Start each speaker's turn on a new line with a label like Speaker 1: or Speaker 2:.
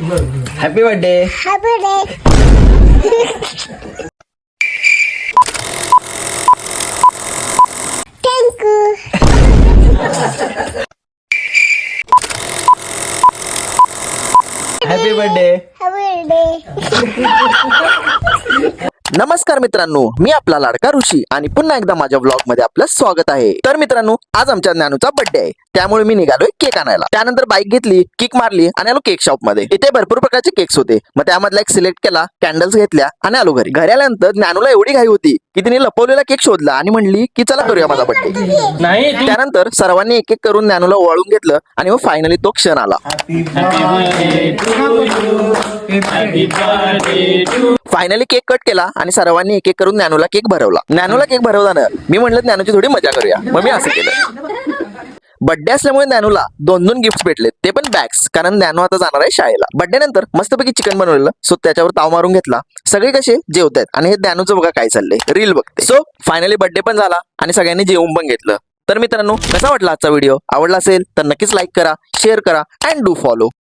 Speaker 1: Happy birthday.
Speaker 2: Happy day. Thank you.
Speaker 1: Happy birthday.
Speaker 2: Happy day.
Speaker 3: नमस्कार मित्रांनो, मी आपला लाडका ऋषी आणि पुन्हा एकदा माझ्या व्लॉग मध्ये आपलं स्वागत आहे. तर मित्रांनो, आज आमच्या ज्ञानूचा बर्थडे आहे, त्यामुळे मी निघालोय केक आणायला. त्यानंतर बाईक घेतली, किक मारली आणि आलो केक शॉप मध्ये. इथे भरपूर प्रकारचे केक्स होते, मग त्यामधला एक सिलेक्ट केला, कॅन्डल्स घेतल्या आणि आलो घरी. घरी आल्यानंतर ज्ञानूला एवढी घाई होती की तिने लपवलेला केक शोधला आणि म्हणली की चला करूया माझा बर्थडे.
Speaker 1: नाही
Speaker 3: त्यानंतर सर्वांनी एक एक करून ज्ञानूला ओवाळून घेतलं आणि मग फायनली तो क्षण आला. फायनली केक कट केला आणि सर्वांनी एक एक करून ज्ञानूला केक भरवला. ज्ञानूला केक भरवताना मी म्हटलं ज्ञानूची थोडी मजा करूया, मग मी असं केलं. बर्थडे असल्यामुळे ज्ञानूला 2 गिफ्ट भेटले, ते पण बॅग्स, कारण ज्ञानू आता जाणार आहे शाळेला. बर्थडे नंतर मस्तपैकी चिकन बनवलेलं, सो त्याच्यावर ताव मारून घेतला. सगळे कसे जेवतायत आणि हे ज्ञानूचं बघा काय चाललंय, रील बघते. सो फायनली बर्थडे पण झाला आणि सगळ्यांनी जेवून पण घेतलं. तर मित्रांनो, कसा वाटला आजचा व्हिडिओ? आवडला असेल तर नक्कीच लाईक करा, शेअर करा अँड डू फॉलो.